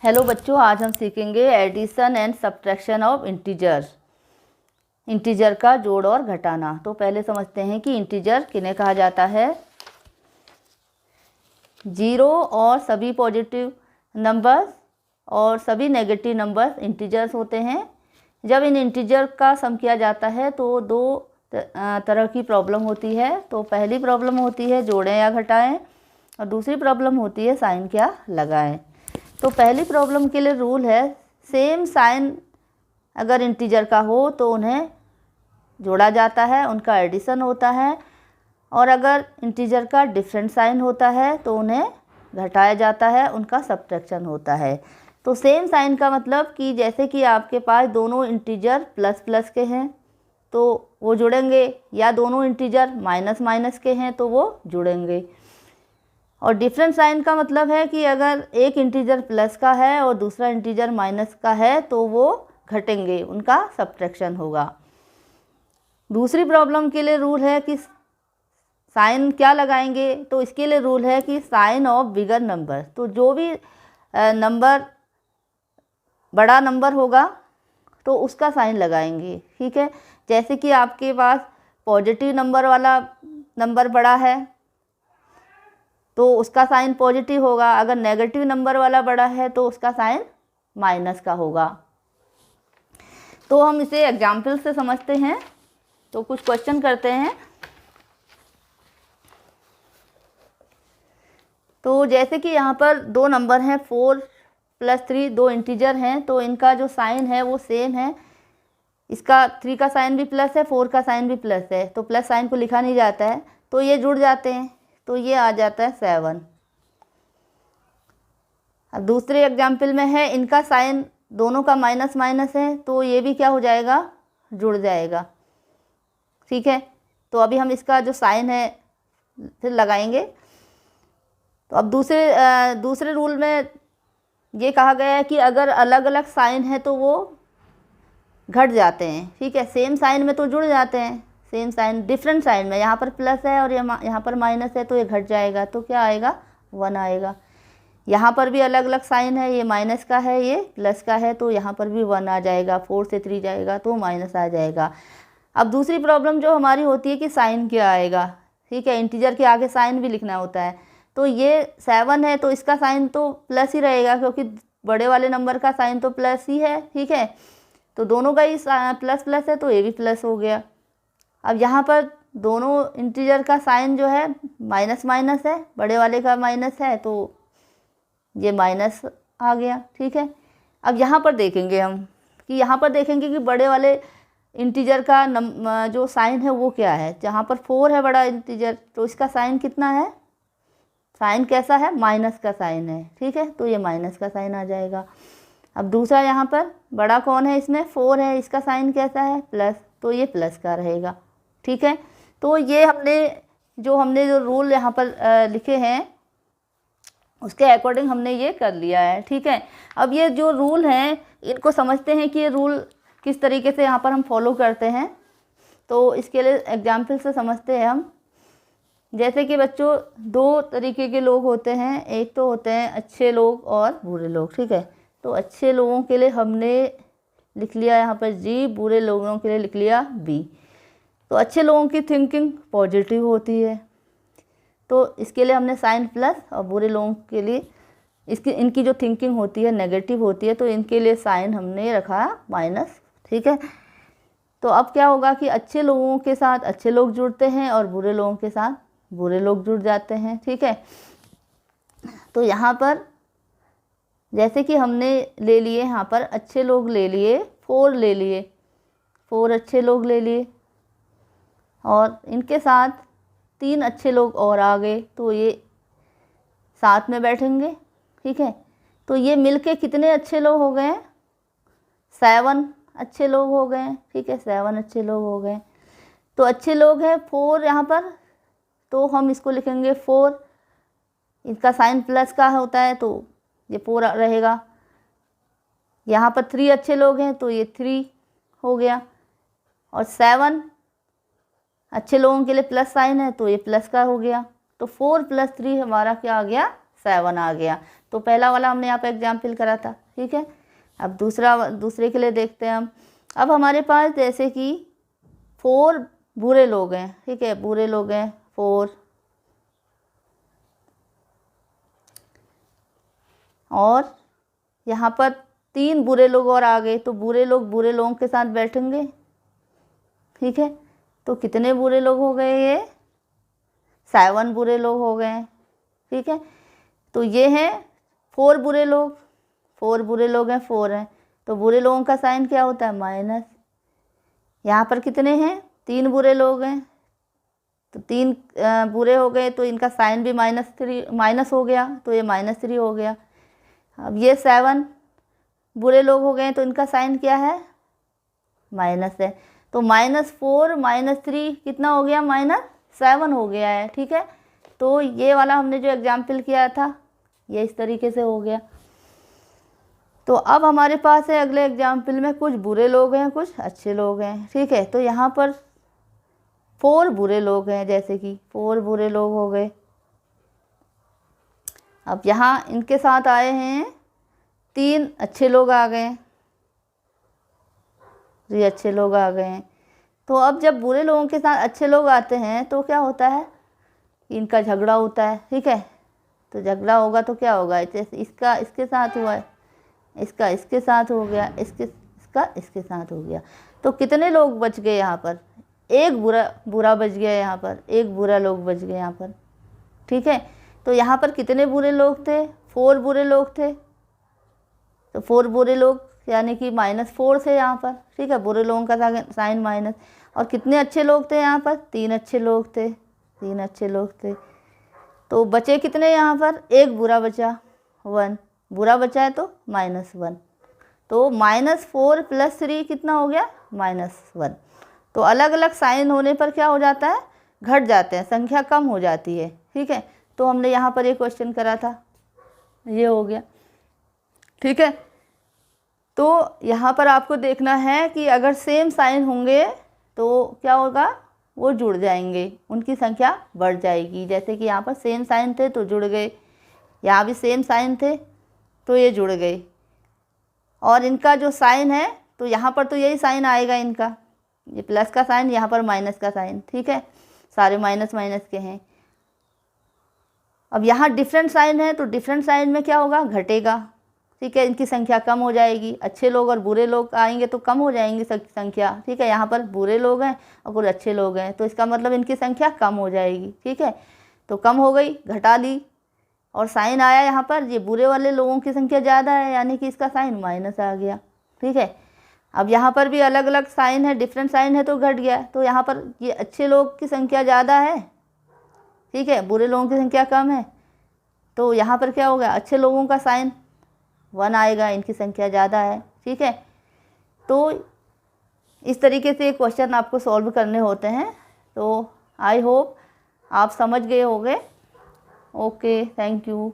Hello बच्चों, आज हम सीखेंगे addition and subtraction of integer. Integer का जोड़ और घटाना। तो पहले समझते हैं कि इंटीजर किन्हें कहा जाता है। जीरो और सभी पॉजिटिव नंबर्स और सभी नेगेटिव नंबर्स इंटीजर्स होते हैं। जब इन इंटीजर का सम किया जाता है तो दो तरह की प्रॉब्लम होती है। तो पहली प्रॉब्लम होती है जोड़ें या घटाएं और दूसरी प्रॉब्लम होती है साइन क्या लगाएं। तो पहली प्रॉब्लम के लिए रूल है सेम साइन अगर इंटीजर का हो तो उन्हें जोड़ा जाता है, उनका एडिशन होता है, और अगर इंटीजर का डिफरेंट साइन होता है तो उन्हें घटाया जाता है, उनका सब्ट्रैक्शन होता है। तो सेम साइन का मतलब कि जैसे कि आपके पास दोनों इंटीजर प्लस प्लस के हैं तो वो जुड़ेंगे, या दोनों इंटीजर माइनस माइनस के हैं तो वो जुड़ेंगे। और डिफरेंट साइन का मतलब है कि अगर एक इंटीजर प्लस का है और दूसरा इंटीजर माइनस का है तो वो घटेंगे, उनका सब्ट्रैक्शन होगा। दूसरी प्रॉब्लम के लिए रूल है कि साइन क्या लगाएंगे। तो इसके लिए रूल है कि साइन ऑफ बिगर नंबर। तो जो भी नंबर बड़ा नंबर होगा तो उसका साइन लगाएंगे, ठीक है। जैसे कि आपके पास पॉजिटिव नंबर वाला नंबर बड़ा है तो उसका साइन पॉजिटिव होगा, अगर नेगेटिव नंबर वाला बड़ा है तो उसका साइन माइनस का होगा। तो हम इसे एग्जाम्पल से समझते हैं। तो कुछ क्वेश्चन करते हैं। तो जैसे कि यहाँ पर दो नंबर हैं 4 + 3, दो इंटीजर हैं, तो इनका जो साइन है वो सेम है। इसका 3 का साइन भी प्लस है, 4 का साइन भी प्लस है, तो प्लस साइन को लिखा नहीं जाता है, तो ये जुड़ जाते हैं, तो ये आ जाता है 7। अब दूसरे एग्जाम्पल में है इनका साइन दोनों का माइनस माइनस है, तो ये भी क्या हो जाएगा, जुड़ जाएगा, ठीक है। तो अभी हम इसका जो साइन है फिर लगाएंगे। तो अब दूसरे रूल में ये कहा गया है कि अगर अलग अलग साइन है तो वो घट जाते हैं, ठीक है। सेम साइन में तो जुड़ जाते हैं, सेम साइन डिफरेंट साइन में यहाँ पर प्लस है और यहाँ पर माइनस है तो ये घट जाएगा, तो क्या आएगा, 1 आएगा। यहाँ पर भी अलग अलग साइन है, ये माइनस का है ये प्लस का है, तो यहाँ पर भी 1 आ जाएगा। 4 से 3 जाएगा तो माइनस आ जाएगा। अब दूसरी प्रॉब्लम जो हमारी होती है कि साइन क्या आएगा, ठीक है। इंटीजर के आगे साइन भी लिखना होता है। तो ये 7 है तो इसका साइन तो प्लस ही रहेगा, क्योंकि बड़े वाले नंबर का साइन तो प्लस ही है, ठीक है। तो दोनों का ही प्लस प्लस है तो ये भी प्लस हो गया। अब यहाँ पर दोनों इंटीजर का साइन जो है माइनस माइनस है, बड़े वाले का माइनस है तो ये माइनस आ गया, ठीक है। अब यहाँ पर देखेंगे हम कि यहाँ पर देखेंगे कि बड़े वाले इंटीजर का जो साइन है वो क्या है। जहाँ पर 4 है बड़ा इंटीजर, तो इसका साइन कितना है, साइन कैसा है, माइनस का साइन है, ठीक है। तो ये माइनस का साइन आ जाएगा। अब दूसरा यहाँ पर बड़ा कौन है, इसमें 4 है, इसका साइन कैसा है, प्लस, तो ये प्लस का रहेगा, ठीक है। तो ये हमने जो रूल यहाँ पर लिखे हैं उसके अकॉर्डिंग हमने ये कर लिया है, ठीक है। अब ये जो रूल हैं इनको समझते हैं कि ये रूल किस तरीके से यहाँ पर हम फॉलो करते हैं। तो इसके लिए एग्जाम्पल से समझते हैं हम। जैसे कि बच्चों 2 तरीके के लोग होते हैं, एक तो होते हैं अच्छे लोग और बुरे लोग, ठीक है। तो अच्छे लोगों के लिए हमने लिख लिया यहाँ पर जी, बुरे लोगों के लिए लिख लिया बी। तो अच्छे लोगों की थिंकिंग पॉजिटिव होती है तो इसके लिए हमने साइन प्लस, और बुरे लोगों के लिए इनकी जो थिंकिंग होती है नेगेटिव होती है तो इनके लिए साइन हमने रखा माइनस, ठीक है। तो अब क्या होगा कि अच्छे लोगों के साथ अच्छे लोग जुड़ते हैं और बुरे लोगों के साथ बुरे लोग जुड़ जाते हैं, ठीक है। तो यहाँ पर जैसे कि हमने ले लिए यहाँ पर अच्छे लोग ले लिए, 4 ले लिए, 4 अच्छे लोग ले लिए, और इनके साथ 3 अच्छे लोग और आ गए तो ये साथ में बैठेंगे, ठीक है। तो ये मिलके कितने अच्छे लोग हो गए, 7 अच्छे लोग हो गए, ठीक है, 7 अच्छे लोग हो गए। तो अच्छे लोग हैं 4 यहाँ पर, तो हम इसको लिखेंगे 4, इसका साइन प्लस का होता है तो ये 4 रहेगा। यहाँ पर 3 अच्छे लोग हैं तो ये 3 हो गया, और 7 अच्छे लोगों के लिए प्लस साइन है तो ये प्लस का हो गया। तो 4 + 3 हमारा क्या आ गया, 7 आ गया। तो पहला वाला हमने यहाँ पर एग्जाम्पल करा था, ठीक है। अब दूसरे के लिए देखते हैं हम। अब हमारे पास जैसे कि 4 बुरे लोग हैं, ठीक है, बुरे लोग हैं 4, और यहाँ पर 3 बुरे लोग और आ गए, तो बुरे लोगों के साथ बैठेंगे, ठीक है। तो कितने बुरे लोग हो गए? ये 7 बुरे लोग हो गए, ठीक है। तो ये हैं 4 बुरे लोग, 4 बुरे लोग हैं, 4 हैं, तो बुरे लोगों का साइन क्या होता है? माइनस। यहाँ पर कितने हैं? 3 बुरे लोग हैं, तो 3 बुरे हो गए, तो इनका साइन भी माइनस हो गया, तो ये -3 हो गया। अब ये 7 बुरे लोग हो गए, तो इनका साइन क्या है? माइनस है, तो -4 -3 कितना हो गया? -7 हो गया है, ठीक है। तो ये वाला हमने जो एग्जाम्पल किया था ये इस तरीके से हो गया। तो अब हमारे पास है अगले एग्जाम्पल में कुछ बुरे लोग हैं, कुछ अच्छे लोग हैं, ठीक है। तो यहाँ पर 4 बुरे लोग हैं, जैसे कि 4 बुरे लोग हो गए। अब यहाँ इनके साथ आए हैं 3 अच्छे लोग आ गए, ये अच्छे लोग आ गए हैं। तो अब जब बुरे लोगों के साथ अच्छे लोग आते हैं तो क्या होता है? इनका झगड़ा होता है, ठीक है। तो झगड़ा होगा तो क्या होगा? जैसे इसका इसके साथ हुआ है, इसका इसके साथ हो गया, इसका इसके साथ हो गया। तो कितने लोग बच गए यहाँ पर? एक बुरा बच गया यहाँ पर, एक बुरा लोग बच गए यहाँ पर, ठीक है। तो यहाँ पर कितने बुरे लोग थे? 4 बुरे लोग थे, तो 4 बुरे लोग यानी कि -4 थे यहाँ पर, ठीक है। बुरे लोगों का साइन माइनस। और कितने अच्छे लोग थे यहाँ पर? 3 अच्छे लोग थे, 3 अच्छे लोग थे। तो बचे कितने यहाँ पर? एक बुरा बचा, 1 बुरा बचा है, तो -1। तो -4 + 3 कितना हो गया? -1। तो अलग अलग साइन होने पर क्या हो जाता है? घट जाते हैं, संख्या कम हो जाती है, ठीक है। तो हमने यहाँ पर ये क्वेश्चन करा था, ये हो गया, ठीक है। तो यहाँ पर आपको देखना है कि अगर सेम साइन होंगे तो क्या होगा? वो जुड़ जाएंगे, उनकी संख्या बढ़ जाएगी। जैसे कि यहाँ पर सेम साइन थे तो जुड़ गए, यहाँ भी सेम साइन थे तो ये जुड़ गए। और इनका जो साइन है तो यहाँ पर तो यही साइन आएगा इनका, ये प्लस का साइन, यहाँ पर माइनस का साइन, ठीक है। सारे माइनस के हैं। अब यहाँ डिफरेंट साइन है तो डिफरेंट साइन में क्या होगा? घटेगा, ठीक है। इनकी संख्या कम हो जाएगी। अच्छे लोग और बुरे लोग आएंगे तो कम हो जाएंगी संख्या, ठीक है। यहाँ पर बुरे लोग हैं और कुछ अच्छे लोग हैं, तो इसका मतलब इनकी संख्या कम हो जाएगी, ठीक है। तो कम हो गई, घटा ली, और साइन आया यहाँ पर, ये बुरे वाले लोगों की संख्या ज़्यादा है, यानी कि इसका साइन माइनस आ गया, ठीक है। अब यहाँ पर भी अलग अलग साइन है, डिफरेंट साइन है तो घट गया। तो यहाँ पर ये अच्छे लोग की संख्या ज़्यादा है, ठीक है, बुरे लोगों की संख्या कम है, तो यहाँ पर क्या होगा? अच्छे लोगों का साइन 1 आएगा, इनकी संख्या ज़्यादा है, ठीक है। तो इस तरीके से क्वेश्चन आपको सॉल्व करने होते हैं। तो आई होप आप समझ गए होंगे। Okay, thank you.